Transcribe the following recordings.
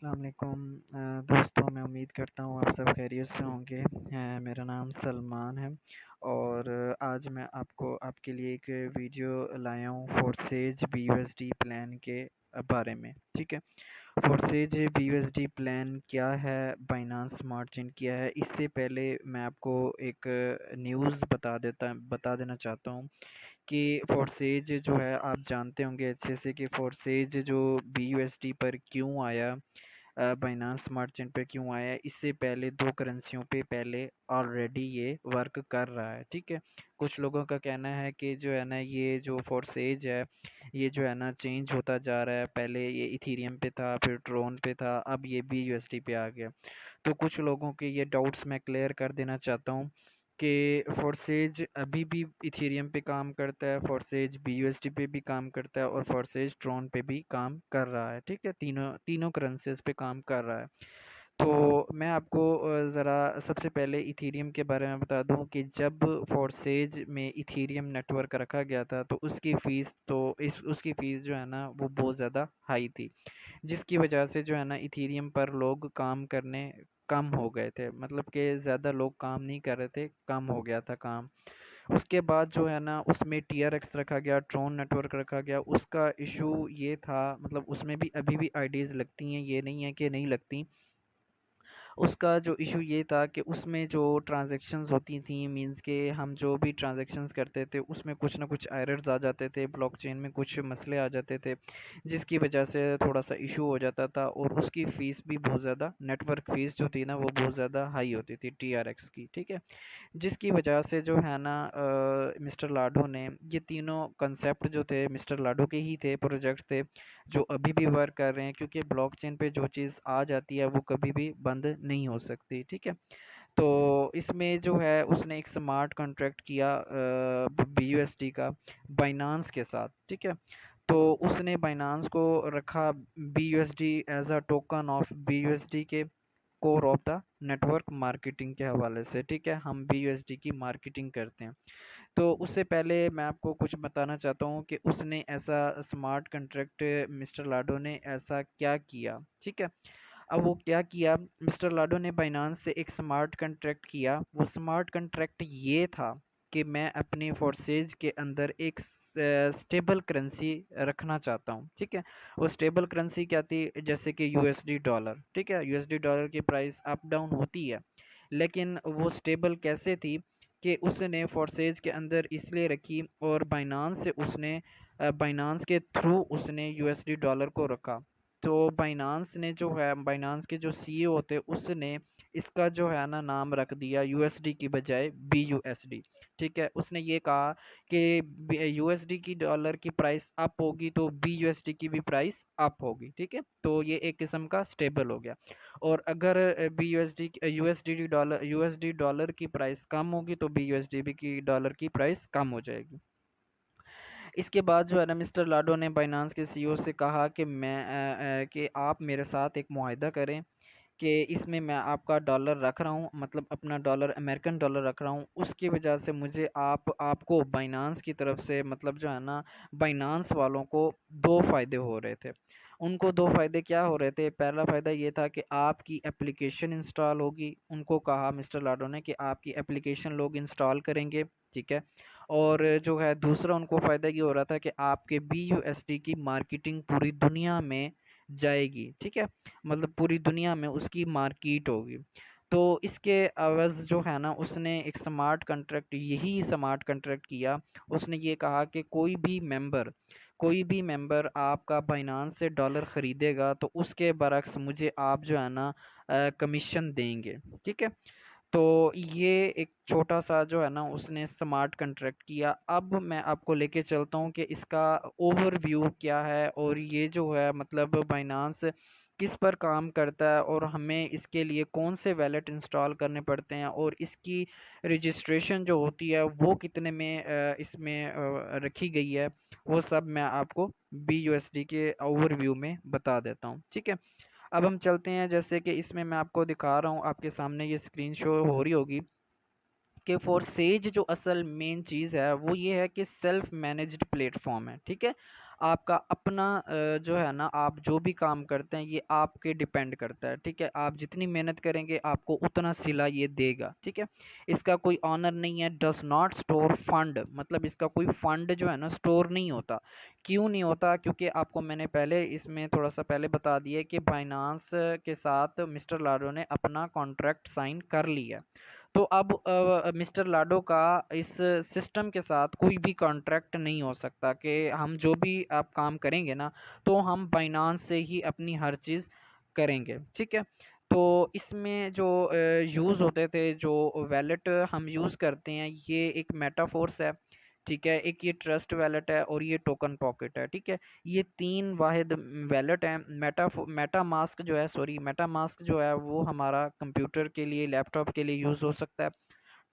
अस्सलाम वालेकुम दोस्तों, मैं उम्मीद करता हूँ आप सब खैरियत से होंगे। मेरा नाम सलमान है और आज मैं आपके लिए एक वीडियो लाया हूँ फोर्सेज BUSD प्लान के बारे में। ठीक है, फोर्सेज BUSD प्लान क्या है, बाइनांस स्मार्ट चेन क्या है। इससे पहले मैं आपको एक न्यूज़ बता देना चाहता हूँ कि फोर्सेज जो है, आप जानते होंगे अच्छे से कि फोर्सेज जो BUSD पर क्यों आया, बाइनांस स्मार्ट चेन पे क्यों आया है। इससे पहले दो करेंसियों पे पहले ऑलरेडी ये वर्क कर रहा है। ठीक है, कुछ लोगों का कहना है कि जो है ना, ये जो फोर्सेज है ये जो है ना चेंज होता जा रहा है। पहले ये इथीरियम पे था, फिर ट्रोन पे था, अब ये BUSD पे आ गया। तो कुछ लोगों के ये डाउट्स मैं क्लियर कर देना चाहता हूँ कि फोर्सेज अभी भी इथेरियम पे काम करता है, फोर्सेज BUSD पे भी काम करता है और फोर्सेज ट्रॉन पे भी काम कर रहा है। ठीक है, तीनों तीनों करेंसीज पे काम कर रहा है। तो मैं आपको ज़रा सबसे पहले इथेरियम के बारे में बता दूं कि जब फोर्सेज में इथेरियम नेटवर्क रखा गया था तो उसकी फ़ीस जो है ना वो बहुत ज़्यादा हाई थी, जिसकी वजह से जो है ना इथेरियम पर लोग काम करने कम हो गए थे। मतलब कि ज़्यादा लोग काम नहीं कर रहे थे, कम हो गया था काम। उसके बाद जो है ना उसमें TRX रखा गया, ट्रोन नेटवर्क रखा गया। उसका इशू ये था, मतलब उसमें भी अभी भी आईडीज़ लगती हैं, ये नहीं है कि नहीं लगती। उसका जो इशू ये था कि उसमें जो ट्रांजैक्शंस होती थी, मींस के हम जो भी ट्रांजैक्शंस करते थे उसमें कुछ ना कुछ एरर्स आ जाते थे, ब्लॉकचेन में कुछ मसले आ जाते थे, जिसकी वजह से थोड़ा सा इशू हो जाता था। और उसकी फ़ीस भी बहुत ज़्यादा, नेटवर्क फ़ीस जो थी ना वो बहुत ज़्यादा हाई होती थी TRX की। ठीक है, जिसकी वजह से जो है ना मिस्टर लाडो ने ये तीनों कंसेप्ट जो थे, मिस्टर लाडो के ही थे, प्रोजेक्ट्स थे जो अभी भी वर्क कर रहे हैं, क्योंकि ब्लॉकचेन पे जो चीज़ आ जाती है वो कभी भी बंद नहीं हो सकती। ठीक है, तो इसमें जो है उसने एक स्मार्ट कॉन्ट्रैक्ट किया BUSD का बाइनांस के साथ। ठीक है, तो उसने बाइनांस को रखा BUSD as a token of BUSD के core of the network marketing के हवाले से। ठीक है, हम BUSD की मार्केटिंग करते हैं। तो उससे पहले मैं आपको कुछ बताना चाहता हूँ कि उसने ऐसा स्मार्ट कॉन्ट्रैक्ट, मिस्टर लाडो ने ऐसा क्या किया। ठीक है, अब वो क्या किया, मिस्टर लाडो ने बाइनांस से एक स्मार्ट कॉन्ट्रैक्ट किया। वो स्मार्ट कॉन्ट्रैक्ट ये था कि मैं अपनी फोर्सेज के अंदर एक स्टेबल करेंसी रखना चाहता हूँ। ठीक है, वो स्टेबल करेंसी क्या थी, जैसे कि USD डॉलर। ठीक है, USD डॉलर की प्राइस अप डाउन होती है, लेकिन वो स्टेबल कैसे थी कि उसने फोर्सेज के अंदर इसलिए रखी और बाइनांस से उसने बाइनांस के थ्रू उसने USD डॉलर को रखा। तो बाइनांस ने जो है, बाइनांस के जो CEO होते, उसने इसका जो है ना नाम रख दिया USD की बजाय BUSD। ठीक है, उसने ये कहा कि USD की डॉलर की प्राइस अप होगी तो BUSD की भी प्राइस अप होगी। ठीक है, तो ये एक किस्म का स्टेबल हो गया। और अगर BUSD USD डॉलर की प्राइस कम होगी तो BUSD की डॉलर की प्राइस कम हो जाएगी। इसके बाद जो है ना मिस्टर लाडो ने बाइनांस के CEO से कहा कि कि आप मेरे साथ एक मुआहिदा करें कि इसमें मैं आपका डॉलर रख रहा हूँ, मतलब अपना डॉलर, अमेरिकन डॉलर रख रहा हूँ। उसकी वजह से मुझे आपको बाइनांस की तरफ से, मतलब जो है ना बाइनांस वालों को दो फ़ायदे हो रहे थे। उनको दो फ़ायदे क्या हो रहे थे, पहला फ़ायदा ये था कि आपकी एप्लीकेशन इंस्टॉल होगी। उनको कहा मिस्टर लाडो ने कि आपकी एप्लीकेशन लोग इंस्टॉल करेंगे। ठीक है, और जो है दूसरा उनको फ़ायदा ये हो रहा था कि आपके BUSD की मार्केटिंग पूरी दुनिया में जाएगी। ठीक है, मतलब पूरी दुनिया में उसकी मार्केट होगी। तो इसके अवज़ जो है ना उसने एक स्मार्ट कॉन्ट्रैक्ट, यही स्मार्ट कॉन्ट्रैक्ट किया। उसने ये कहा कि कोई भी मेंबर आपका बाइनांस से डॉलर ख़रीदेगा तो उसके बरक्स मुझे आप जो है ना कमीशन देंगे। ठीक है, तो ये एक छोटा सा जो है ना उसने स्मार्ट कॉन्ट्रैक्ट किया। अब मैं आपको लेके चलता हूँ कि इसका ओवरव्यू क्या है और ये जो है मतलब बाइनांस किस पर काम करता है और हमें इसके लिए कौन से वैलेट इंस्टॉल करने पड़ते हैं और इसकी रजिस्ट्रेशन जो होती है वो कितने में इसमें रखी गई है, वो सब मैं आपको BUSD के ओवरव्यू में बता देता हूँ। ठीक है, अब हम चलते हैं, जैसे कि इसमें मैं आपको दिखा रहा हूँ, आपके सामने ये स्क्रीन शो हो रही होगी कि फोर्सेज जो असल मेन चीज़ है वो ये है कि सेल्फ मैनेज्ड प्लेटफॉर्म है। ठीक है, आपका अपना जो है ना, आप जो भी काम करते हैं ये आपके डिपेंड करता है, ठीक है। आप जितनी मेहनत करेंगे आपको उतना सिला ये देगा, ठीक है। इसका कोई ऑनर नहीं है, डस नॉट स्टोर फंड, मतलब इसका कोई फंड जो है ना स्टोर नहीं होता। क्यों नहीं होता? क्योंकि आपको मैंने पहले इसमें थोड़ा सा पहले बता दिया कि बाइनांस के साथ मिस्टर लाडो ने अपना कॉन्ट्रैक्ट साइन कर लिया। तो अब मिस्टर लाडो का इस सिस्टम के साथ कोई भी कॉन्ट्रैक्ट नहीं हो सकता कि हम जो भी आप काम करेंगे ना, तो हम बाइनांस से ही अपनी हर चीज़ करेंगे, ठीक है। तो इसमें जो यूज़ होते थे, जो वैलेट हम यूज़ करते हैं, ये एक मेटाफोर्स है, ठीक है। एक ये ट्रस्ट वैलेट है और ये टोकन पॉकेट है, ठीक है। ये तीन वाहिद वैलेट हैं। मेटा मास्क जो है, सॉरी, मेटा मास्क जो है वो हमारा कंप्यूटर के लिए, लैपटॉप के लिए यूज़ हो सकता है।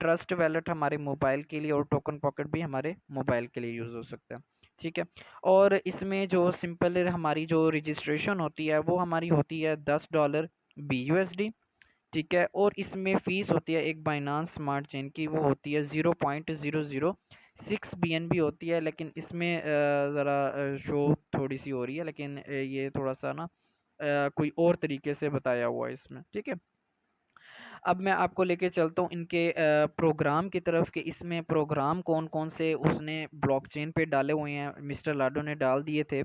ट्रस्ट वैलेट हमारे मोबाइल के लिए और टोकन पॉकेट भी हमारे मोबाइल के लिए यूज़ हो सकता है, ठीक है। और इसमें जो सिंपल हमारी जो रजिस्ट्रेशन होती है वो हमारी होती है $10 BUSD, ठीक है। और इसमें फ़ीस होती है एक बाइनांस स्मार्ट चेन की, वो होती है 0.006 BNB होती है। लेकिन इसमें ज़रा शो थोड़ी सी हो रही है, लेकिन ये थोड़ा सा ना कोई और तरीके से बताया हुआ है इसमें, ठीक है। अब मैं आपको लेके चलता हूँ इनके प्रोग्राम की तरफ, कि इसमें प्रोग्राम कौन कौन से उसने ब्लॉकचेन पे डाले हुए हैं, मिस्टर लाडो ने डाल दिए थे।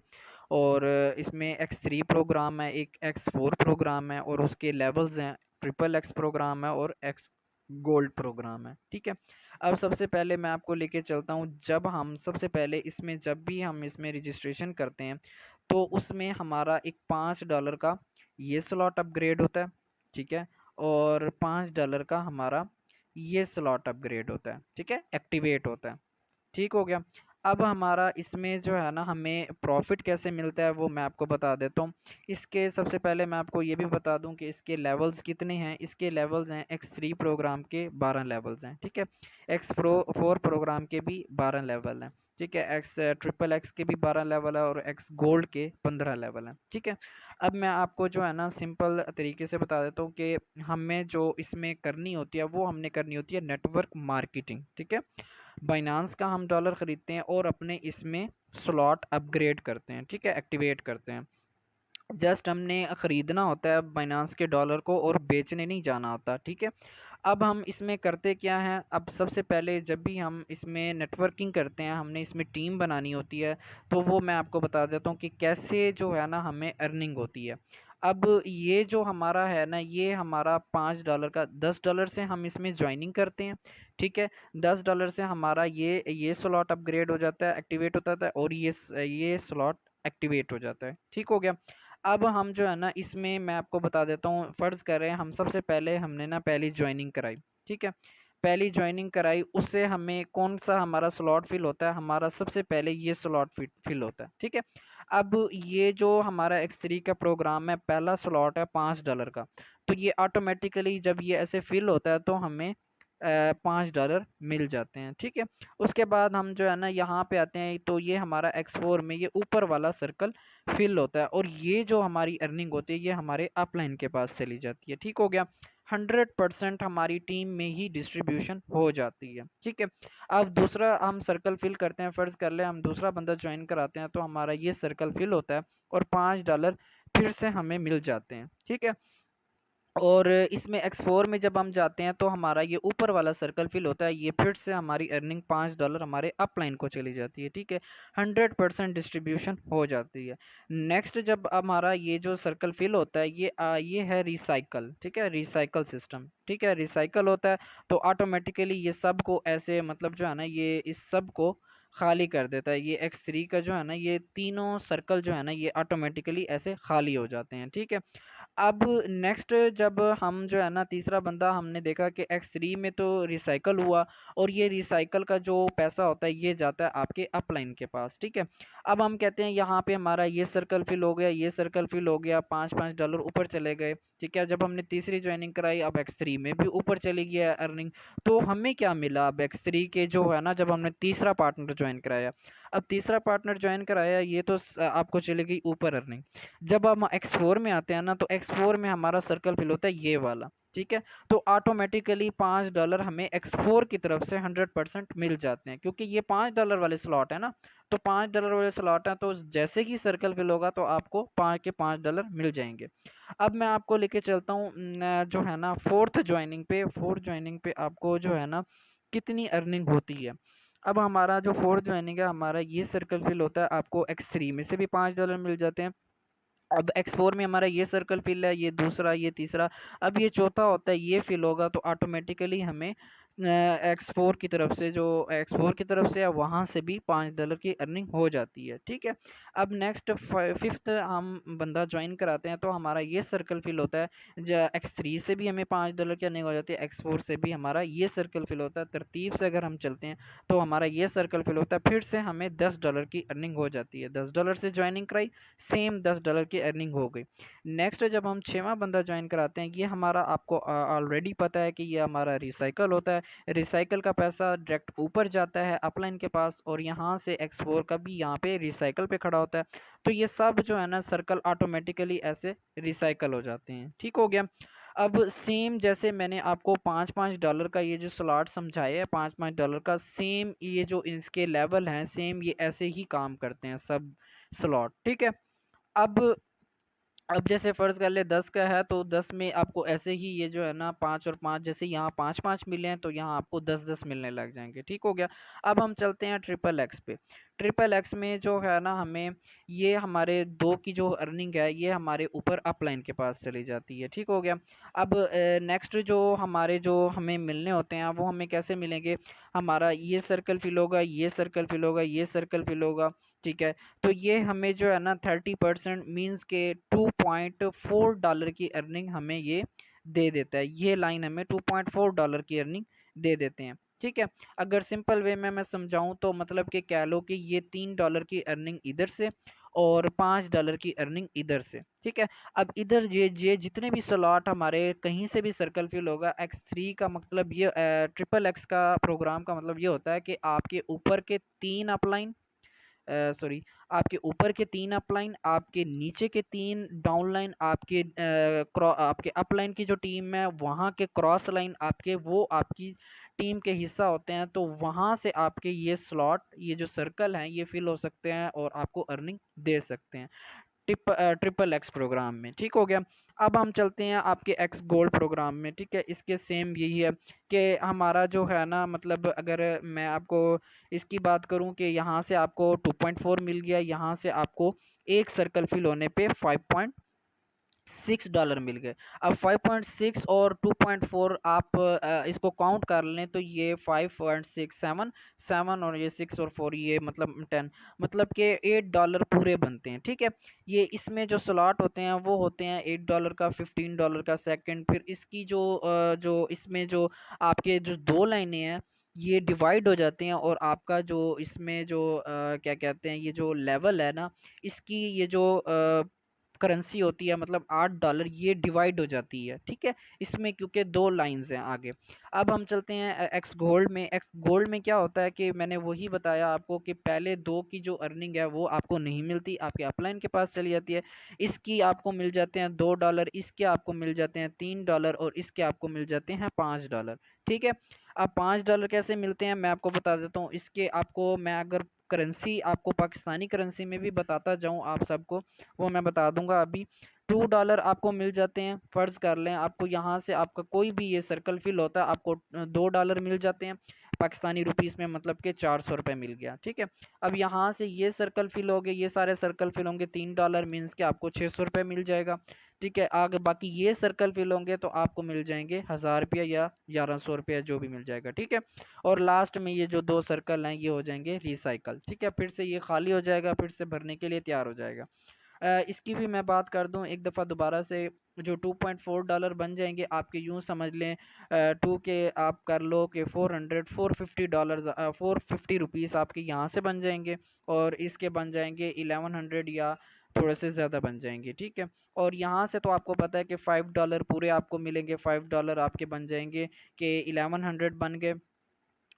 और इसमें X3 प्रोग्राम है, एक X4 प्रोग्राम है, और उसके लेवल्स हैं, XXX प्रोग्राम है और X गोल्ड प्रोग्राम है, ठीक है। अब सबसे पहले मैं आपको लेके चलता हूँ, जब हम सबसे पहले इसमें जब भी हम इसमें रजिस्ट्रेशन करते हैं तो उसमें हमारा एक $5 का ये स्लॉट अपग्रेड होता है, ठीक है। और $5 का हमारा ये स्लॉट अपग्रेड होता है, ठीक है, एक्टिवेट होता है, ठीक हो गया। अब हमारा इसमें जो है ना, हमें प्रॉफिट कैसे मिलता है वो मैं आपको बता देता हूँ। इसके सबसे पहले मैं आपको ये भी बता दूं कि इसके लेवल्स कितने हैं। इसके लेवल्स हैं, X3 प्रोग्राम के 12 लेवल्स हैं, ठीक है। X4 प्रोग्राम के भी 12 लेवल हैं, ठीक है। XXX के भी 12 लेवल है और X गोल्ड के 15 लेवल हैं, ठीक है। अब मैं आपको जो है ना सिंपल तरीके से बता देता हूँ कि हमें जो इसमें करनी होती है वो हमने करनी होती है नेटवर्क मार्केटिंग, ठीक है। बाइनांस का हम डॉलर खरीदते हैं और अपने इसमें स्लॉट अपग्रेड करते हैं, ठीक है, एक्टिवेट करते हैं। जस्ट हमने खरीदना होता है बाइनांस के डॉलर को और बेचने नहीं जाना होता, ठीक है। अब हम इसमें करते क्या हैं, अब सबसे पहले जब भी हम इसमें नेटवर्किंग करते हैं, हमने इसमें टीम बनानी होती है। तो वो मैं आपको बता देता हूँ कि कैसे जो है ना हमें अर्निंग होती है। अब ये जो हमारा है ना, ये हमारा $5 का, $10 से हम इसमें ज्वाइनिंग करते हैं, ठीक है। $10 से हमारा ये स्लॉट अपग्रेड हो जाता है, एक्टिवेट होता है, और ये स्लॉट एक्टिवेट हो जाता है, ठीक हो गया। अब हम जो है ना इसमें मैं आपको बता देता हूँ, फ़र्ज़ करें हम सबसे पहले हमने ना पहली ज्वाइनिंग कराई, ठीक है। पहली ज्वाइनिंग कराई, उससे हमें कौन सा हमारा स्लॉट फिल होता है, हमारा सबसे पहले ये स्लॉट फिल होता है, ठीक है। अब ये जो हमारा X3 का प्रोग्राम है, पहला स्लॉट है $5 का। तो ये ऑटोमेटिकली जब ये ऐसे फिल होता है तो हमें $5 मिल जाते हैं, ठीक है। उसके बाद हम जो है ना यहाँ पे आते हैं, तो ये हमारा X4 में ये ऊपर वाला सर्कल फिल होता है, और ये जो हमारी अर्निंग होती है ये हमारे अपलाइन के पास चली जाती है, ठीक हो गया। 100% हमारी टीम में ही डिस्ट्रीब्यूशन हो जाती है, ठीक है। अब दूसरा हम सर्कल फिल करते हैं, फर्ज कर ले हम दूसरा बंदा ज्वाइन कराते हैं, तो हमारा ये सर्कल फिल होता है और $5 फिर से हमें मिल जाते हैं, ठीक है। और इसमें X4 में जब हम जाते हैं तो हमारा ये ऊपर वाला सर्कल फिल होता है, ये फिर से हमारी अर्निंग $5 हमारे अपलाइन को चली जाती है, ठीक है। 100% डिस्ट्रीब्यूशन हो जाती है। नेक्स्ट जब हमारा ये जो सर्कल फिल होता है, ये है रिसाइकल, ठीक है, रिसाइकल सिस्टम, ठीक है। रिसाइकल होता है तो ऑटोमेटिकली ये सब को ऐसे, मतलब जो है ना, ये इस सब को खाली कर देता है। ये X3 का जो है ना, ये तीनों सर्कल जो है ना, ये ऑटोमेटिकली ऐसे खाली हो जाते हैं, ठीक है। अब नेक्स्ट जब हम जो है ना तीसरा बंदा हमने देखा कि X3 में तो रिसाइकल हुआ, और ये रिसाइकल का जो पैसा होता है ये जाता है आपके अपलाइन के पास, ठीक है। अब हम कहते हैं यहाँ पे हमारा ये सर्कल फिल हो गया, ये सर्कल फिल हो गया, $5 ऊपर चले गए, ठीक है। जब हमने तीसरी ज्वाइनिंग कराई, अब X3 में भी ऊपर चली गया अर्निंग। तो हमें क्या मिला, अब X3 के जो है ना, जब हमने तीसरा पार्टनर ज्वाइन कराया, अब तीसरा पार्टनर ज्वाइन कराया, ये तो आपको चली गई ऊपर अर्निंग। जब हम X4 में आते हैं ना, तो X4 में हमारा सर्कल फिल होता है ये वाला, ठीक है। तो ऑटोमेटिकली $5 हमें X4 की तरफ से 100% मिल जाते हैं, क्योंकि ये $5 वाले स्लॉट है ना। तो $5 वाले स्लॉट है, तो जैसे ही सर्कल फिल होगा तो आपको 5 के $5 मिल जाएंगे। अब मैं आपको लेके चलता हूँ जो है ना फोर्थ ज्वाइनिंग पे आपको जो है ना कितनी अर्निंग होती है। अब हमारा जो फोर्थ ज्वाइनिंग है, हमारा ये सर्कल फिल होता है, आपको X3 में से भी $5 मिल जाते हैं। अब X4 में हमारा ये सर्कल फिल है, ये दूसरा, ये तीसरा, अब ये चौथा होता है, ये फिल होगा तो ऑटोमेटिकली हमें एक्स फोर की तरफ से वहां से भी $5 की अर्निंग हो जाती है। ठीक है। अब नेक्स्ट फिफ्थ हम बंदा ज्वाइन कराते हैं, तो हमारा ये सर्कल फिल होता है। X3 से भी हमें $5 की अर्निंग हो जाती है, X4 से भी हमारा ये सर्कल फिल होता है। तरतीब से अगर हम चलते हैं तो हमारा ये सर्कल फिल होता है, फिर से हमें $10 की अर्निंग हो जाती है। $10 से ज्वाइनिंग कराई, सेम $10 की अर्निंग हो गई। नेक्स्ट जब हम छठवां बंदा ज्वाइन कराते हैं, ये हमारा आपको ऑलरेडी पता है कि ये हमारा रिसाइकल होता है। रिसाइकल का पैसा डायरेक्ट ऊपर जाता है अपलाइन के पास, और यहाँ से X4 का भी यहाँ पे रिसाइकल पे खड़ा होता है। तो ये सब जो है ना सर्कल ऑटोमेटिकली ऐसे रिसाइकल हो जाते हैं। ठीक हो गया। अब सेम जैसे मैंने आपको $5-5 का ये जो स्लॉट समझाया है, $5-5 का, सेम ये जो इसके लेवल हैं, सेम ये ऐसे ही काम करते हैं सब स्लॉट। ठीक है। अब अब जैसे फर्ज कर ले 10 का है, तो 10 में आपको ऐसे ही ये जो है ना 5 और 5, जैसे यहाँ 5-5 मिले हैं तो यहाँ आपको 10-10 मिलने लग जाएंगे। ठीक हो गया। अब हम चलते हैं ट्रिपल एक्स पे। ट्रिपल एक्स में जो है ना हमें ये हमारे दो की जो अर्निंग है, ये हमारे ऊपर अपलाइन के पास चली जाती है। ठीक हो गया। अब नेक्स्ट जो हमें मिलने होते हैं, वो हमें कैसे मिलेंगे। हमारा ये सर्कल फिल होगा, ये सर्कल फिल होगा, ये सर्कल फिल होगा। ठीक है। तो ये हमें जो है ना 30% मीन्स के $2.4 की अर्निंग हमें ये दे देता है। ये लाइन हमें $2.4 की अर्निंग दे देते हैं। ठीक है। अगर सिंपल वे में मैं समझाऊं तो मतलब कि कह लो कि ये $3 की अर्निंग इधर से और $5 की अर्निंग इधर से। ठीक है। अब इधर ये जितने भी स्लॉट हमारे कहीं से भी सर्कल फिल होगा, X3 का मतलब ये ट्रिपल एक्स का प्रोग्राम का मतलब ये होता है कि आपके ऊपर के 3 अपलाइन, सॉरी, आपके ऊपर के 3 अपलाइन, आपके नीचे के 3 डाउनलाइन, आपके अपलाइन की जो टीम है वहां के क्रॉस लाइन आपके, वो आपकी टीम के हिस्सा होते हैं। तो वहां से आपके ये स्लॉट, ये जो सर्कल हैं, ये फिल हो सकते हैं और आपको अर्निंग दे सकते हैं ट्रिपल एक्स प्रोग्राम में। ठीक हो गया। अब हम चलते हैं आपके एक्स गोल्ड प्रोग्राम में। ठीक है। इसके सेम यही है कि हमारा जो है ना, मतलब अगर मैं आपको इसकी बात करूं कि यहाँ से आपको 2.4 मिल गया, यहाँ से आपको एक सर्कल फिल होने पे $5.6 मिल गए। अब 5.6 और 2.4 आप इसको काउंट कर लें तो ये 5.6 7 और ये 6 और 4, ये मतलब 10, मतलब कि $8 पूरे बनते हैं। ठीक है। ये इसमें जो स्लॉट होते हैं वो होते हैं $8 का, $15 का सेकंड। फिर इसकी जो इसमें जो आपके जो दो लाइनें हैं, ये डिवाइड हो जाते हैं, और आपका जो इसमें जो क्या कहते हैं, ये जो लेवल है ना, इसकी ये जो करेंसी होती है, मतलब $8, ये डिवाइड हो जाती है। ठीक है। इसमें क्योंकि दो लाइंस हैं आगे। अब हम चलते हैं एक्स गोल्ड में। एक्स गोल्ड में क्या होता है कि मैंने वही बताया आपको कि पहले दो की जो अर्निंग है वो आपको नहीं मिलती, आपके अपलाइन के पास चली जाती है। इसकी आपको मिल जाते हैं $2, इसके आपको मिल जाते हैं $3, और इसके आपको मिल जाते हैं $5। ठीक है। अब $5 कैसे मिलते हैं मैं आपको बता देता हूँ। इसके आपको मैं अगर करेंसी आपको पाकिस्तानी करेंसी में भी बताता जाऊं आप सबको, वो मैं बता दूंगा अभी। $2 आपको मिल जाते हैं। फर्ज कर लें आपको यहाँ से आपका कोई भी ये सर्कल फिल होता है, आपको $2 मिल जाते हैं पाकिस्तानी रुपीस में, मतलब कि $400 मिल गया। ठीक है। अब यहाँ से ये सर्कल फिल हो गए, ये सारे सर्कल फिल होंगे, $3 मीन्स के आपको $600 मिल जाएगा। ठीक है। आगे बाकी ये सर्कल फिल होंगे तो आपको मिल जाएंगे $1000 या $1100, जो भी मिल जाएगा। ठीक है। और लास्ट में ये जो दो सर्कल हैं ये हो जाएंगे रिसाइकल। ठीक है। फिर से ये खाली हो जाएगा, फिर से भरने के लिए तैयार हो जाएगा। इसकी भी मैं बात कर दूं एक दफ़ा दोबारा से। जो $2.4 बन जाएंगे आपके, यूं समझ लें टू के आप कर लो कि $450, $450 आपके यहाँ से बन जाएंगे, और इसके बन जाएंगे 1100 या थोड़े से ज़्यादा बन जाएंगे। ठीक है। और यहाँ से तो आपको पता है कि $5 पूरे आपको मिलेंगे, $5 आपके बन जाएंगे कि 1100 बन गए,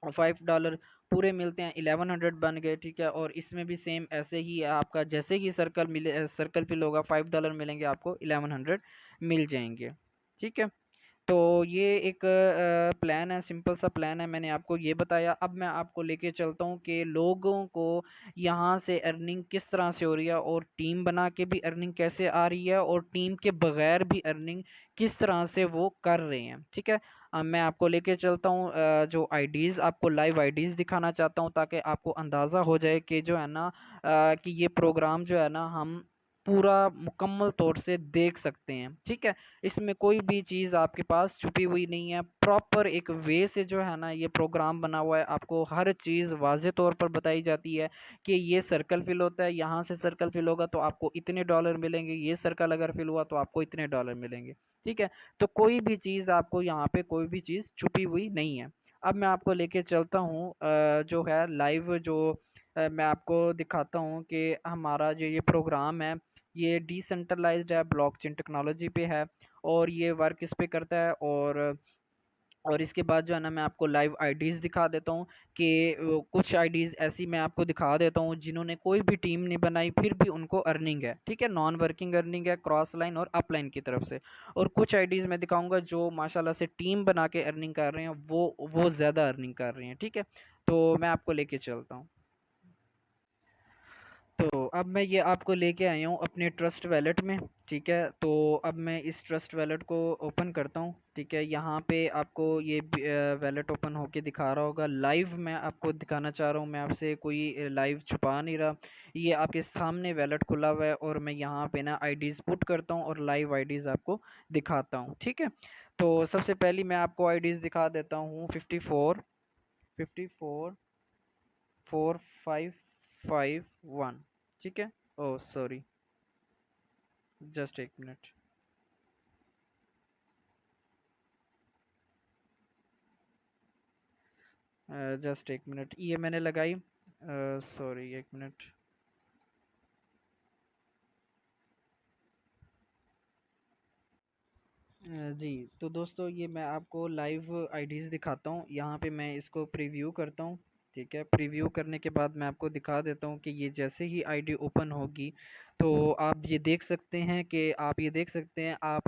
और $5 पूरे मिलते हैं, 1100 बन गए। ठीक है। और इसमें भी सेम ऐसे ही है, आपका जैसे ही सर्कल फिल होगा $5 मिलेंगे, आपको 1100 मिल जाएंगे। ठीक है। तो ये एक प्लान है, सिंपल सा प्लान है, मैंने आपको ये बताया। अब मैं आपको लेके चलता हूँ कि लोगों को यहाँ से अर्निंग किस तरह से हो रही है, और टीम बना के भी अर्निंग कैसे आ रही है, और टीम के बगैर भी अर्निंग किस तरह से वो कर रहे हैं। ठीक है, अब मैं आपको लेके चलता हूँ जो आईडीज, आपको लाइव आईडीज दिखाना चाहता हूँ, ताकि आपको अंदाज़ा हो जाए कि जो है ना कि ये प्रोग्राम जो है ना हम पूरा मुकम्मल तौर से देख सकते हैं। ठीक है, इसमें कोई भी चीज़ आपके पास छुपी हुई नहीं है, प्रॉपर एक वे से जो है ना ये प्रोग्राम बना हुआ है। आपको हर चीज़ वाज़े तौर पर बताई जाती है कि ये सर्कल फिल होता है, यहाँ से सर्कल फिल होगा तो आपको इतने डॉलर मिलेंगे, ये सर्कल अगर फिल हुआ तो आपको इतने डॉलर मिलेंगे। ठीक है, तो कोई भी चीज़ आपको यहाँ पे कोई भी चीज़ छुपी हुई नहीं है। अब मैं आपको लेके चलता हूँ जो है लाइव, जो मैं आपको दिखाता हूँ कि हमारा जो ये प्रोग्राम है ये डिसेंट्रलाइज्ड है, ब्लॉकचेन टेक्नोलॉजी पे है, और ये वर्क इस पे करता है। और इसके बाद जो है ना मैं आपको लाइव आईडीज़ दिखा देता हूँ कि कुछ आईडीज़ ऐसी मैं आपको दिखा देता हूँ जिन्होंने कोई भी टीम नहीं बनाई फिर भी उनको अर्निंग है। ठीक है, नॉन वर्किंग अर्निंग है क्रॉस लाइन और अप लाइन की तरफ से। और कुछ आईडीज़ मैं दिखाऊंगा जो माशाल्लाह से टीम बना के अर्निंग कर रहे हैं, वो ज़्यादा अर्निंग कर रहे हैं। ठीक है, तो मैं आपको लेके चलता हूँ। तो अब मैं ये आपको लेके आया हूँ अपने ट्रस्ट वैलेट में। ठीक है, तो अब मैं इस ट्रस्ट वैलेट को ओपन करता हूँ। ठीक है, यहाँ पे आपको ये वैलेट ओपन होके दिखा रहा होगा। लाइव मैं आपको दिखाना चाह रहा हूँ, मैं आपसे कोई लाइव छुपा नहीं रहा। ये आपके सामने वैलेट खुला हुआ है, और मैं यहाँ पे ना आईडीज़ पुट करता हूँ और लाइव आईडीज़ आपको दिखाता हूँ। ठीक है, तो सबसे पहली मैं आपको आईडीज़ दिखा देता हूँ। 54 4551। ठीक है, ओह सॉरी, जस्ट एक मिनट, जस्ट एक मिनट, ये मैंने लगाई, सॉरी एक मिनट। जी, तो दोस्तों ये मैं आपको लाइव आईडीज़ दिखाता हूँ। यहाँ पे मैं इसको प्रीव्यू करता हूँ। ठीक है, प्रीव्यू करने के बाद मैं आपको दिखा देता हूँ कि ये जैसे ही आईडी ओपन होगी तो आप ये देख सकते हैं कि आप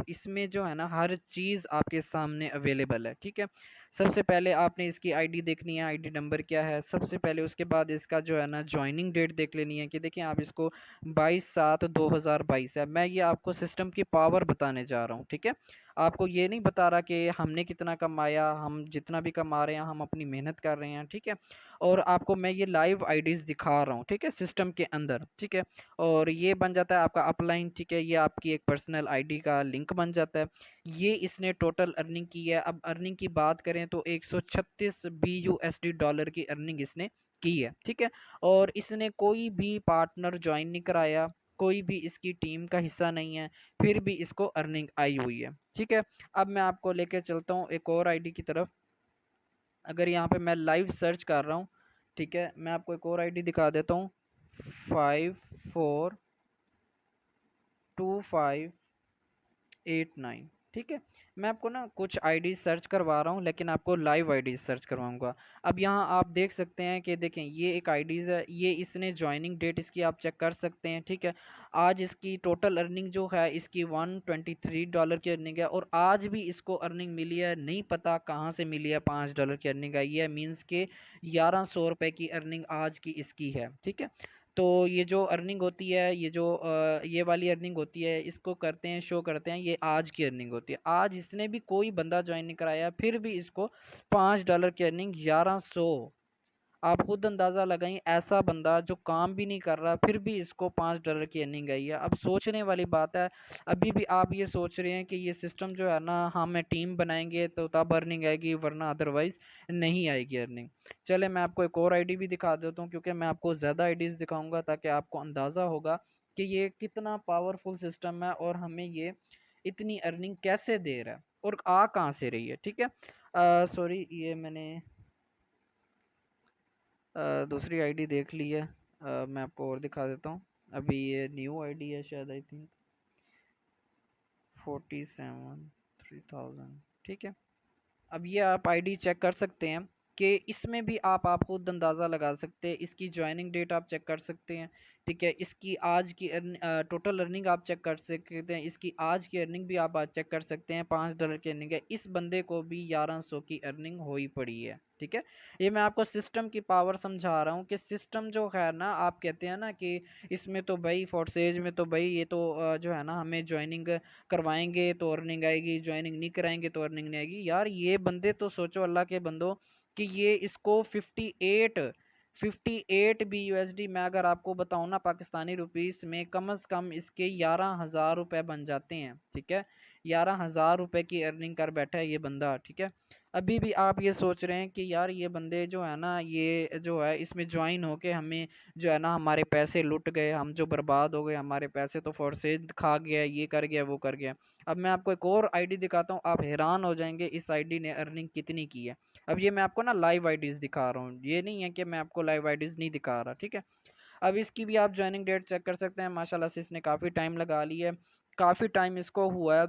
इसमें जो है ना हर चीज़ आपके सामने अवेलेबल है। ठीक है, सबसे पहले आपने इसकी आईडी देखनी है, आईडी नंबर क्या है सबसे पहले, उसके बाद इसका जो है ना ज्वाइनिंग डेट देख लेनी है कि देखिए आप इसको 22/7/2022 है। मैं ये आपको सिस्टम की पावर बताने जा रहा हूँ। ठीक है, आपको ये नहीं बता रहा कि हमने कितना कमाया, हम जितना भी कमा रहे हैं हम अपनी मेहनत कर रहे हैं। ठीक है, और आपको मैं ये लाइव आईडीज़ दिखा रहा हूँ। ठीक है, सिस्टम के अंदर। ठीक है, और ये बन जाता है आपका अपलाइन। ठीक है, ये आपकी एक पर्सनल आईडी का लिंक बन जाता है। ये इसने टोटल अर्निंग की है। अब अर्निंग की बात करें तो 136 BUSD डॉलर की अर्निंग इसने की है। ठीक है, और इसने कोई भी पार्टनर ज्वाइन नहीं कराया, कोई भी इसकी टीम का हिस्सा नहीं है, फिर भी इसको अर्निंग आई हुई है। ठीक है, अब मैं आपको लेके चलता हूँ एक और आईडी की तरफ। अगर यहाँ पे मैं लाइव सर्च कर रहा हूँ, ठीक है, मैं आपको एक और आईडी दिखा देता हूँ। 542589। ठीक है, मैं आपको ना कुछ आईडी सर्च करवा रहा हूँ, लेकिन आपको लाइव आईडी सर्च करवाऊंगा। अब यहाँ आप देख सकते हैं कि देखें ये एक आईडीज़ है, ये इसने ज्वाइनिंग डेट इसकी आप चेक कर सकते हैं। ठीक है, आज इसकी टोटल अर्निंग जो है इसकी $123 की अर्निंग है, और आज भी इसको अर्निंग मिली है, नहीं पता कहाँ से मिली है। $5 की अर्निंग आई है, मीन्स के 1100 रुपये की अर्निंग आज की इसकी है। ठीक है, तो ये जो अर्निंग होती है, ये वाली अर्निंग होती है, इसको करते हैं, शो करते हैं, ये आज की अर्निंग होती है। आज इसने भी कोई बंदा ज्वाइन नहीं कराया, फिर भी इसको $5 की अर्निंग 1100। आप खुद अंदाज़ा लगाएं, ऐसा बंदा जो काम भी नहीं कर रहा फिर भी इसको $5 की अर्निंग आई है। अब सोचने वाली बात है, अभी भी आप ये सोच रहे हैं कि ये सिस्टम जो है ना हम टीम बनाएंगे तो तब अर्निंग आएगी, वरना अदरवाइज नहीं आएगी अर्निंग। चले मैं आपको एक और आईडी भी दिखा देता हूँ, क्योंकि मैं आपको ज़्यादा आईडीज़ दिखाऊंगा ताकि आपको अंदाज़ा होगा कि ये कितना पावरफुल सिस्टम है, और हमें ये इतनी अर्निंग कैसे दे रहा है, और आ कहाँ से रही है। ठीक है, सॉरी, ये मैंने दूसरी आईडी देख ली है। मैं आपको और दिखा देता हूँ। अभी ये न्यू आईडी है शायद, आई थिंक 47 3000। ठीक है, अब ये आप आईडी चेक कर सकते हैं कि इसमें भी आप खुद अंदाज़ा लगा सकते हैं। इसकी ज्वाइनिंग डेट आप चेक कर सकते हैं, ठीक है। इसकी आज की टोटल अर्निंग आप चेक कर सकते हैं। इसकी आज की अर्निंग भी आप आज चेक कर सकते हैं। $5 की अर्निंग है। इस बंदे को भी 1100 की अर्निंग हुई पड़ी है, ठीक है। ये मैं आपको सिस्टम की पावर समझा रहा हूँ कि सिस्टम जो है ना, आप कहते हैं ना कि इसमें तो भाई फोर्सेज में तो भाई ये तो जो है ना, हमें ज्वाइनिंग करवाएंगे तो अर्निंग आएगी, ज्वाइनिंग नहीं कराएंगे तो अर्निंग नहीं आएगी। यार ये बंदे तो सोचो अल्लाह के बंदो कि ये इसको 58 भी यूएसडी मैं अगर आपको बताऊं ना, पाकिस्तानी रुपीस में कम से कम इसके 11,000 रुपए बन जाते हैं, ठीक है। 11,000 रुपए की अर्निंग कर बैठा है ये बंदा, ठीक है। अभी भी आप ये सोच रहे हैं कि यार ये बंदे जो है ना, ये जो है इसमें ज्वाइन होके हमें जो है ना हमारे पैसे लुट गए, हम जो बर्बाद हो गए, हमारे पैसे तो फोर्सेज खा गया, ये कर गया वो कर गया। अब मैं आपको एक और आईडी दिखाता हूँ, आप हैरान हो जाएंगे इस आईडी ने अर्निंग कितनी की है। अब ये मैं आपको ना लाइव आईडीज दिखा रहा हूँ, ये नहीं है कि मैं आपको लाइव आईडीज नहीं दिखा रहा, ठीक है। अब इसकी भी आप ज्वाइनिंग डेट चेक कर सकते हैं। माशाल्लाह से इसने काफ़ी टाइम लगा ली है, काफ़ी टाइम इसको हुआ है।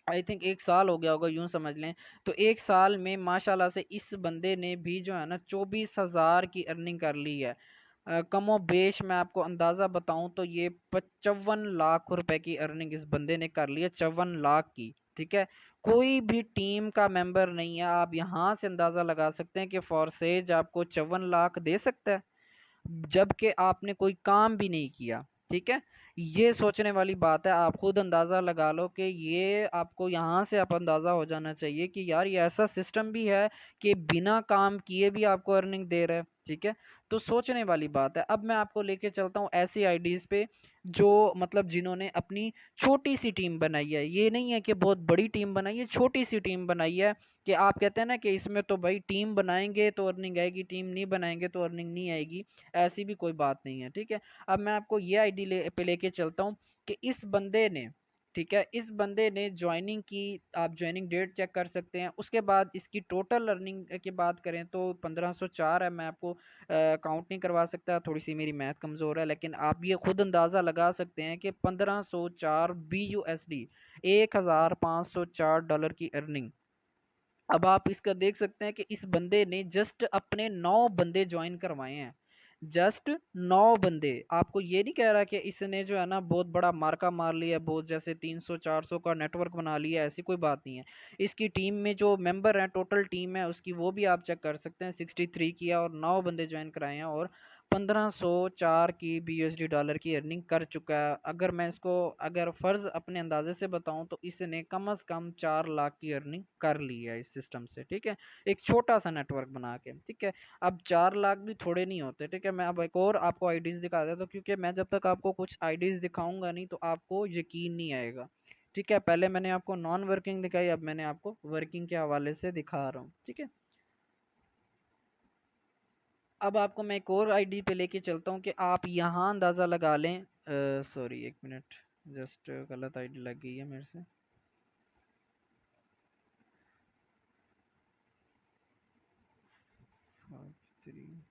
आई थिंक 1 साल हो गया होगा, यूं समझ लें। तो 1 साल में माशाल्लाह से इस बंदे ने भी जो है ना 24,000 की अर्निंग कर ली है। कमो बेश मैं आपको अंदाज़ा बताऊं तो ये 55 लाख रुपए की अर्निंग इस बंदे ने कर ली है, 54 लाख की, ठीक है। कोई भी टीम का मेंबर नहीं है, आप यहाँ से अंदाज़ा लगा सकते हैं कि फॉरसेज आपको 54 लाख दे सकता है, जबकि आपने कोई काम भी नहीं किया, ठीक है। ये सोचने वाली बात है। आप खुद अंदाजा लगा लो कि ये आपको यहाँ से आप अंदाजा हो जाना चाहिए कि यार ये ऐसा सिस्टम भी है कि बिना काम किए भी आपको अर्निंग दे रहा है, ठीक है। तो सोचने वाली बात है। अब मैं आपको लेके चलता हूँ ऐसी आईडीज पे जो मतलब जिन्होंने अपनी छोटी सी टीम बनाई है। ये नहीं है कि बहुत बड़ी टीम बनाई है, छोटी सी टीम बनाई है। कि आप कहते हैं ना कि इसमें तो भाई टीम बनाएंगे तो अर्निंग आएगी, टीम नहीं बनाएंगे तो अर्निंग नहीं आएगी, ऐसी भी कोई बात नहीं है, ठीक है। अब मैं आपको ये आईडी पे लेके चलता हूँ कि इस बंदे ने, ठीक है, इस बंदे ने ज्वाइनिंग की। आप ज्वाइनिंग डेट चेक कर सकते हैं। उसके बाद इसकी टोटल अर्निंग की बात करें तो 1504 है। मैं आपको काउंट नहीं करवा सकता, थोड़ी सी मेरी मैथ कमज़ोर है, लेकिन आप ये खुद अंदाज़ा लगा सकते हैं कि 1504 BUSD, $1,504 की अर्निंग। अब आप इसका देख सकते हैं कि इस बंदे ने जस्ट अपने 9 बंदे ज्वाइन करवाए हैं, जस्ट 9 बंदे। आपको ये नहीं कह रहा कि इसने जो है ना बहुत बड़ा मार्का मार लिया, बहुत जैसे 300-400 का नेटवर्क बना लिया, ऐसी कोई बात नहीं है। इसकी टीम में जो मेंबर हैं, टोटल टीम है उसकी, वो भी आप चेक कर सकते हैं, 63 किया और 9 बंदे ज्वाइन कराए हैं और 1504 की BUSD डॉलर की अर्निंग कर चुका है। अगर मैं इसको अगर फर्ज अपने अंदाजे से बताऊं तो इसने कम से कम 4 लाख की अर्निंग कर ली है इस सिस्टम से, ठीक है। एक छोटा सा नेटवर्क बना के, ठीक है। अब 4 लाख भी थोड़े नहीं होते, ठीक है। मैं अब एक और आपको आईडीज दिखा देता हूँ, क्योंकि मैं जब तक आपको कुछ आईडीज दिखाऊंगा नहीं तो आपको यकीन नहीं आएगा, ठीक है। पहले मैंने आपको नॉन वर्किंग दिखाई, अब मैंने आपको वर्किंग के हवाले से दिखा रहा हूँ, ठीक है। अब आपको मैं एक और आईडी पे लेके चलता हूँ कि आप यहाँ अंदाज़ा लगा लें। सॉरी, एक मिनट, जस्ट गलत आईडी लग गई है मेरे से। 53।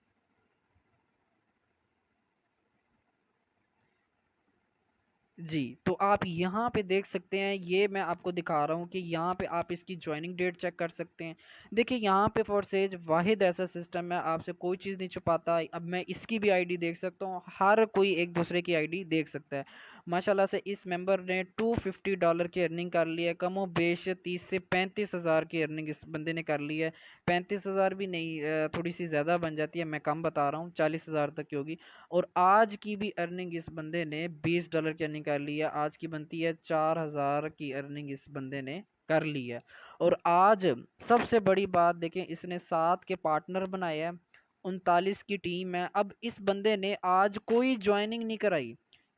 जी, तो आप यहाँ पे देख सकते हैं, ये मैं आपको दिखा रहा हूँ कि यहाँ पे आप इसकी ज्वाइनिंग डेट चेक कर सकते हैं। देखिए यहाँ पे फॉरसेज वाहिद ऐसा सिस्टम है, आपसे कोई चीज़ नहीं छुपाता। अब मैं इसकी भी आईडी देख सकता हूँ, हर कोई एक दूसरे की आईडी देख सकता है। माशाल्लाह से इस मेंबर ने $250 की अर्निंग कर ली है, कमो बेश 30 से 35 हज़ार की अर्निंग इस बंदे ने कर ली है। 35 हज़ार भी नहीं, थोड़ी सी ज़्यादा बन जाती है, मैं कम बता रहा हूँ, 40 हज़ार तक की होगी। और आज की भी अर्निंग इस बंदे ने $20 की अर्निंग कर ली है। आज की बनती है 4,000 की अर्निंग इस बंदे ने कर ली है। और आज सबसे बड़ी बात देखें, इसने 7 के पार्टनर बनाए हैं, 39 की टीम है। अब इस बंदे ने आज कोई ज्वाइनिंग नहीं कराई,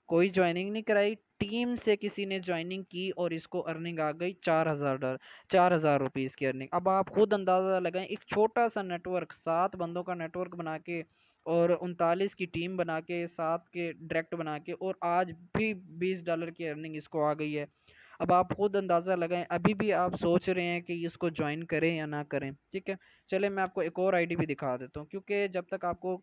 कोई ज्वाइनिंग नहीं कराई, टीम से किसी ने ज्वाइनिंग की और इसको अर्निंग आ गई $4,000, 4,000 रुपीज़ की अर्निंग। अब आप खुद अंदाज़ा लगाएं, एक छोटा सा नेटवर्क, 7 बंदों का नेटवर्क बना के और 39 की टीम बना के, 7 के डायरेक्ट बना के, और आज भी $20 की अर्निंग इसको आ गई है। अब आप खुद अंदाज़ा लगाएं, अभी भी आप सोच रहे हैं कि इसको ज्वाइन करें या ना करें, ठीक है। चले मैं आपको एक और आईडी भी दिखा देता हूँ, क्योंकि जब तक आपको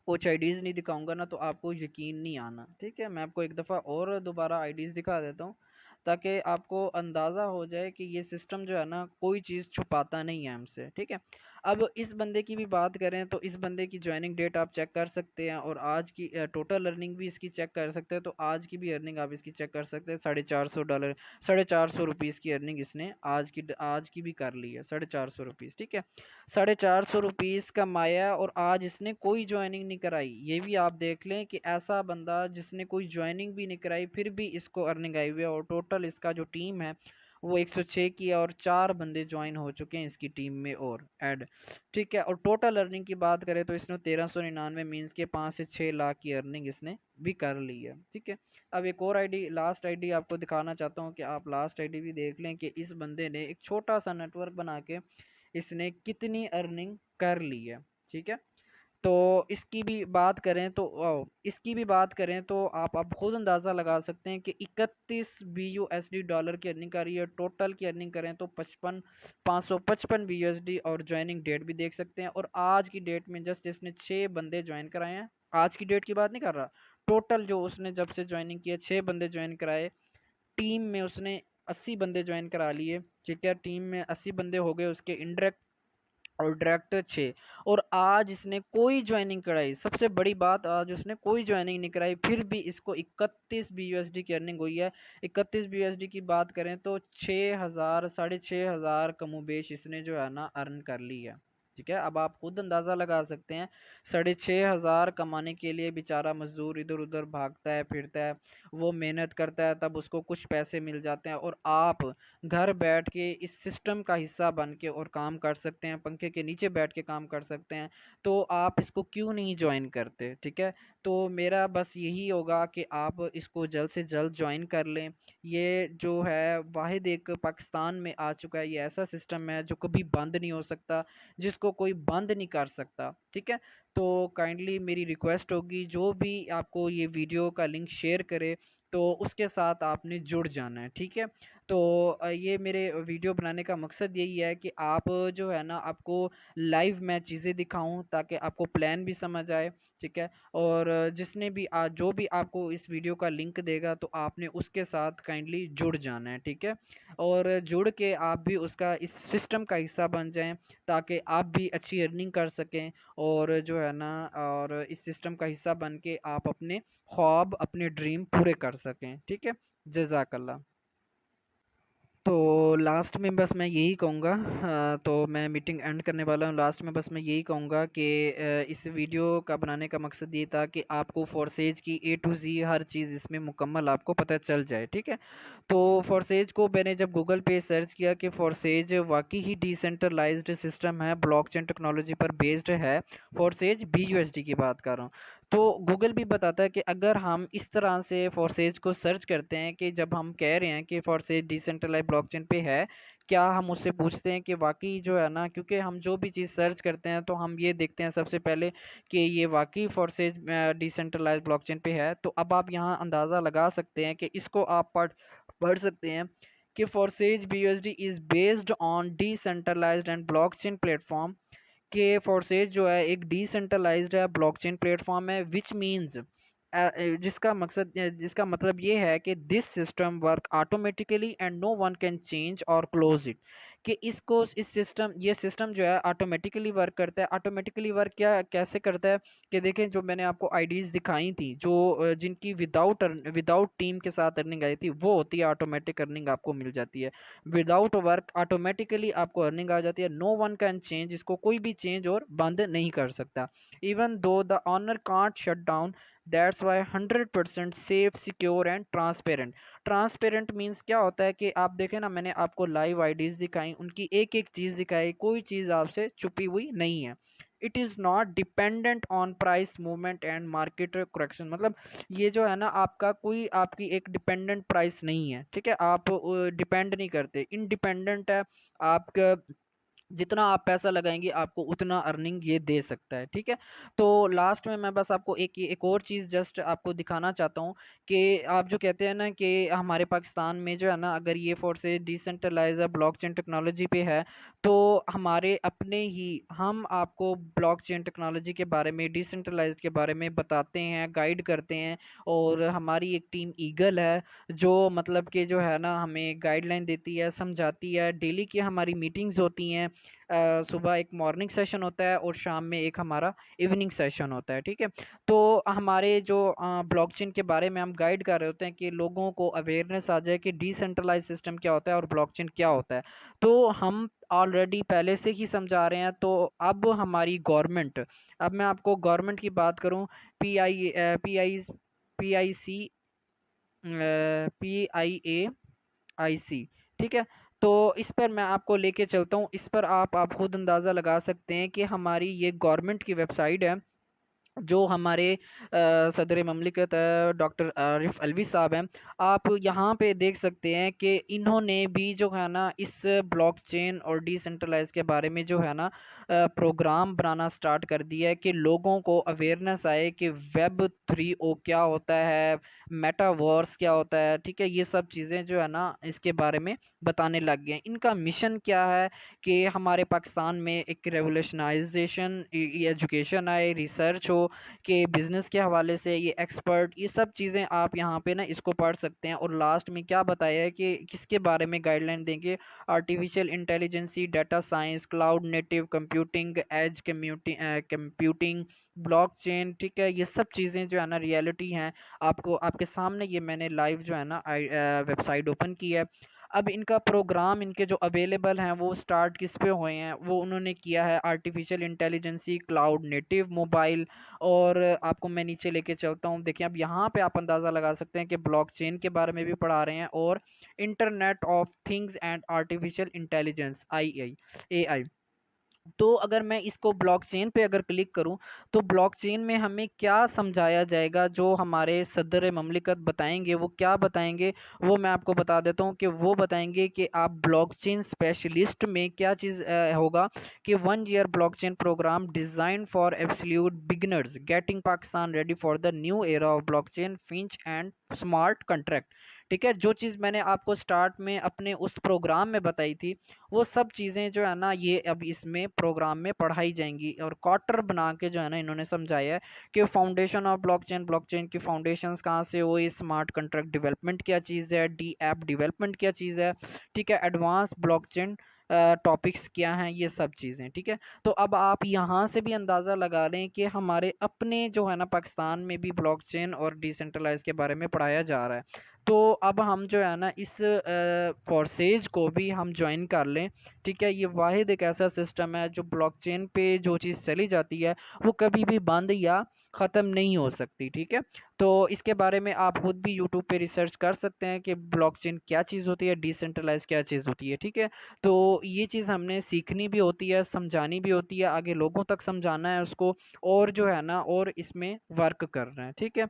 कुछ आईडीज़ नहीं दिखाऊंगा ना तो आपको यकीन नहीं आना, ठीक है। मैं आपको एक दफ़ा और दोबारा आईडीज़ दिखा देता हूँ, ताकि आपको अंदाज़ा हो जाए कि ये सिस्टम जो है ना कोई चीज़ छुपाता नहीं है हमसे, ठीक है। अब इस बंदे की भी बात करें तो इस बंदे की ज्वाइनिंग डेट आप चेक कर सकते हैं और आज की टोटल अर्निंग भी इसकी चेक कर सकते हैं। तो आज की भी अर्निंग आप इसकी चेक कर सकते हैं। $450, ₹450 की अर्निंग इसने आज की भी कर ली है। ₹450, ठीक है। ₹450 कमाया और आज इसने कोई ज्वाइनिंग नहीं कराई। ये भी आप देख लें कि ऐसा बंदा जिसने कोई ज्वाइनिंग भी नहीं कराई फिर भी इसको अर्निंग आई हुई है। और टोटल इसका जो टीम है वो 106 की है और 4 बंदे ज्वाइन हो चुके हैं इसकी टीम में और ऐड, ठीक है। और टोटल अर्निंग की बात करें तो इसने 1399 मीन्स के 5 से 6 लाख की अर्निंग इसने भी कर ली है, ठीक है। अब एक और आईडी, लास्ट आईडी आपको दिखाना चाहता हूँ कि आप लास्ट आईडी भी देख लें कि इस बंदे ने एक छोटा सा नेटवर्क बना के इसने कितनी अर्निंग कर ली है, ठीक है। तो इसकी भी बात करें तो आप खुद अंदाज़ा लगा सकते हैं कि 31 BUSD डॉलर की अर्निंग कर रही है। टोटल की अर्निंग करें तो 555 BUSD और ज्वाइनिंग डेट भी देख सकते हैं। और आज की डेट में जस्ट इसने 6 बंदे ज्वाइन कराए हैं। आज की डेट की बात नहीं कर रहा, टोटल जो उसने जब से ज्वाइनिंग किया 6 बंदे ज्वाइन कराए। टीम में उसने 80 बंदे ज्वाइन करा लिए, ठीक है। टीम में 80 बंदे हो गए उसके इनडायरेक्ट और डायरेक्टर 6। और आज इसने कोई ज्वाइनिंग कराई, सबसे बड़ी बात आज उसने कोई ज्वाइनिंग नहीं कराई फिर भी इसको 31 BUSD की अर्निंग हुई है। 31 BUSD की बात करें तो 6,000 6,500 कमोबेश इसने जो है ना अर्न कर ली है, ठीक है। अब आप खुद अंदाज़ा लगा सकते हैं 6,500 कमाने के लिए बेचारा मजदूर इधर उधर भागता है फिरता है, वो मेहनत करता है तब उसको कुछ पैसे मिल जाते हैं। और आप घर बैठ के इस सिस्टम का हिस्सा बन के और काम कर सकते हैं, पंखे के नीचे बैठ के काम कर सकते हैं। तो आप इसको क्यों नहीं ज्वाइन करते, ठीक है। तो मेरा बस यही होगा कि आप इसको जल्द से जल्द ज्वाइन कर लें। ये जो है वाहिद एक पाकिस्तान में आ चुका है, ये ऐसा सिस्टम है जो कभी बंद नहीं हो सकता, जिसको कोई बंद नहीं कर सकता, ठीक है। तो काइंडली मेरी रिक्वेस्ट होगी जो भी आपको ये वीडियो का लिंक शेयर करे तो उसके साथ आपने जुड़ जाना है, ठीक है। तो ये मेरे वीडियो बनाने का मकसद यही है कि आप जो है ना आपको लाइव मैं चीज़ें दिखाऊं ताकि आपको प्लान भी समझ आए, ठीक है। और जिसने भी जो भी आपको इस वीडियो का लिंक देगा तो आपने उसके साथ काइंडली जुड़ जाना है, ठीक है। और जुड़ के आप भी उसका इस सिस्टम का हिस्सा बन जाएं ताकि आप भी अच्छी अर्निंग कर सकें और जो है ना और इस सिस्टम का हिस्सा बन के आप अपने ख्वाब अपने ड्रीम पूरे कर सकें, ठीक है। जज़ाकल्लाह। तो लास्ट में बस मैं यही कहूँगा, तो मैं मीटिंग एंड करने वाला हूँ। लास्ट में बस मैं यही कहूँगा कि इस वीडियो का बनाने का मकसद ये था कि आपको फोर्सेज की A to Z हर चीज़ इसमें मुकम्मल आपको पता चल जाए, ठीक है। तो फोर्सेज को मैंने जब गूगल पे सर्च किया कि फोर्सेज वाकई ही डिसेंट्रलाइज्ड सिस्टम है, ब्लॉकचेन टेक्नोलॉजी पर बेस्ड है। फोर्सेज BUSD की बात कर रहा हूँ। तो गूगल भी बताता है कि अगर हम इस तरह से फोर्सेज को सर्च करते हैं कि जब हम कह रहे हैं कि फोर्सेज डिसेंट्रलाइज ब्लॉकचेन पे है, क्या हम उससे पूछते हैं कि वाकई जो है ना, क्योंकि हम जो भी चीज़ सर्च करते हैं तो हम ये देखते हैं सबसे पहले कि ये वाकई फोर्सेज डिसेंट्रलाइज ब्लॉकचेन पे है। तो अब आप यहाँ अंदाज़ा लगा सकते हैं कि इसको आप पढ़ पढ़ सकते हैं कि forces BUSD is based on decentralised and blockchain platform, के फोर्सेज जो है एक डिसेंट्रलाइज्ड है, ब्लॉकचेन प्लेटफॉर्म है, विच मींस जिसका मतलब ये है कि this system work automatically and no one can change or close it. कि इसको इस सिस्टम ये सिस्टम जो है ऑटोमेटिकली वर्क करता है। ऑटोमेटिकली वर्क क्या कैसे करता है कि देखें, जो मैंने आपको आईडीज दिखाई थी जो जिनकी विदाउट टीम के साथ अर्निंग आई थी, वो होती है ऑटोमेटिक अर्निंग आपको मिल जाती है। विदाउट वर्क ऑटोमेटिकली आपको अर्निंग आ जाती है। नो वन कैन चेंज, इसको कोई भी चेंज और बंद नहीं कर सकता। Even though the owner can't shut down, that's why 100% safe secure and transparent. Transparent means क्या होता है कि आप देखें ना, मैंने आपको लाइव आईडीज दिखाई, उनकी एक एक चीज़ दिखाई, कोई चीज़ आपसे छुपी हुई नहीं है। It is not dependent on price movement and market correction. मतलब ये जो है ना आपका कोई आपकी एक डिपेंडेंट प्राइस नहीं है, ठीक है। आप डिपेंड नहीं करते, इंडिपेंडेंट है। आपका जितना आप पैसा लगाएंगे आपको उतना अर्निंग ये दे सकता है, ठीक है। तो लास्ट में मैं बस आपको एक और चीज़ जस्ट आपको दिखाना चाहता हूँ कि आप जो कहते हैं ना कि हमारे पाकिस्तान में जो है ना, अगर ये फोर्सेज डिसेंट्रलाइज ब्लॉकचेन टेक्नोलॉजी पे है तो हमारे अपने ही हम आपको ब्लॉकचेन टेक्नोलॉजी के बारे में, डिसेंट्रलाइज के बारे में बताते हैं, गाइड करते हैं। और हमारी एक टीम ईगल है जो मतलब कि जो है ना हमें गाइडलाइन देती है, समझाती है। डेली की हमारी मीटिंग्स होती हैं सुबह एक मॉर्निंग सेशन होता है और शाम में एक हमारा इवनिंग सेशन होता है, ठीक है। तो हमारे जो ब्लॉकचेन के बारे में हम गाइड कर रहे होते हैं कि लोगों को अवेयरनेस आ जाए कि डिसेंट्रलाइज सिस्टम क्या होता है और ब्लॉकचेन क्या होता है। तो हम ऑलरेडी पहले से ही समझा रहे हैं। तो अब हमारी गवर्नमेंट, अब मैं आपको गवर्नमेंट की बात करूं, P I P I P I C PIAIC, ठीक है। तो इस पर मैं आपको लेके चलता हूँ। इस पर आप खुद अंदाज़ा लगा सकते हैं कि हमारी ये गवर्नमेंट की वेबसाइट है। जो हमारे सदर ममलिकत डॉक्टर आरिफ अलवी साहब हैं, आप यहाँ पे देख सकते हैं कि इन्होंने भी जो है ना इस ब्लॉकचेन और डिसेंट्रलाइज के बारे में जो है ना प्रोग्राम बनाना स्टार्ट कर दिया है कि लोगों को अवेयरनेस आए कि Web 3.0 क्या होता है, मेटावर्स क्या होता है, ठीक है। ये सब चीज़ें जो है ना इसके बारे में बताने लग गए हैं। इनका मिशन क्या है कि हमारे पाकिस्तान में एक रेवोल्यूशनाइजेशन एजुकेशन आए, रिसर्च हो, कि बिजनेस के हवाले से ये एक्सपर्ट, ये सब चीज़ें आप यहाँ पे ना इसको पढ़ सकते हैं। और लास्ट में क्या बताया है कि किसके बारे में गाइडलाइन देंगे, artificial intelligence, data science, cloud native computing, edge computing, blockchain, ठीक है। ये सब चीज़ें जो है ना रियलिटी हैं, आपको आपके सामने ये मैंने लाइव जो है ना वेबसाइट ओपन की है। अब इनका प्रोग्राम, इनके जो अवेलेबल हैं वो स्टार्ट किस पे हुए हैं, वो उन्होंने किया है artificial intelligence, cloud native mobile. और आपको मैं नीचे लेके चलता हूँ। देखिए अब यहाँ पे आप अंदाज़ा लगा सकते हैं कि ब्लॉकचेन के बारे में भी पढ़ा रहे हैं और internet of things and artificial intelligence, AI। तो अगर मैं इसको ब्लॉकचेन पे अगर क्लिक करूं, तो ब्लॉकचेन में हमें क्या समझाया जाएगा, जो हमारे सदर ममलिकत बताएंगे वो क्या बताएंगे, वो मैं आपको बता देता हूं कि वो बताएंगे कि आप ब्लॉकचेन स्पेशलिस्ट में क्या चीज़ होगा कि 1 year blockchain program design for absolute beginners getting Pakistan ready for the new era of blockchain finch and smart contract, ठीक है। जो चीज़ मैंने आपको स्टार्ट में अपने उस प्रोग्राम में बताई थी, वो सब चीज़ें जो है ना ये अब इसमें प्रोग्राम में पढ़ाई जाएंगी। और क्वार्टर बना के जो है ना इन्होंने समझाया है कि फाउंडेशन ऑफ ब्लॉकचेन, ब्लॉकचेन की फाउंडेशंस कहाँ से हुई, स्मार्ट कॉन्ट्रैक्ट डेवलपमेंट क्या चीज़ है, डी ऐप डेवलपमेंट क्या चीज़ है, ठीक है, एडवांस ब्लॉकचेन टॉपिक्स क्या हैं, ये सब चीज़ें, ठीक है। तो अब आप यहाँ से भी अंदाज़ा लगा लें कि हमारे अपने जो है ना पाकिस्तान में भी ब्लॉकचेन और डिसेंट्रलाइज के बारे में पढ़ाया जा रहा है। तो अब हम जो है ना इस फोर्सेज को भी हम ज्वाइन कर लें, ठीक है। ये वाहिद एक ऐसा सिस्टम है जो ब्लॉकचेन पे जो चीज़ चली जाती है वो कभी भी बंद या ख़त्म नहीं हो सकती, ठीक है। तो इसके बारे में आप खुद भी यूट्यूब पे रिसर्च कर सकते हैं कि ब्लॉकचेन क्या चीज़ होती है, डिसेंट्रलाइज क्या चीज़ होती है, ठीक है। तो ये चीज़ हमने सीखनी भी होती है, समझानी भी होती है, आगे लोगों तक समझाना है उसको, और जो है ना और इसमें वर्क करना है, ठीक है।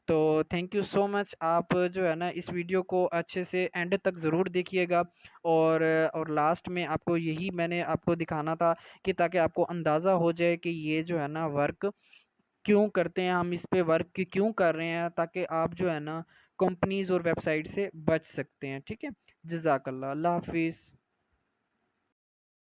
तो थैंक यू सो मच। आप जो है ना इस वीडियो को अच्छे से एंड तक ज़रूर देखिएगा। और लास्ट में आपको यही मैंने आपको दिखाना था कि ताकि आपको अंदाज़ा हो जाए कि ये जो है ना वर्क क्यों करते हैं, हम इस पे वर्क क्यों कर रहे हैं, ताकि आप जो है ना कंपनीज और वेबसाइट से बच सकते हैं, ठीक है। जज़ाकल्लाह, अल्लाह हाफिज़।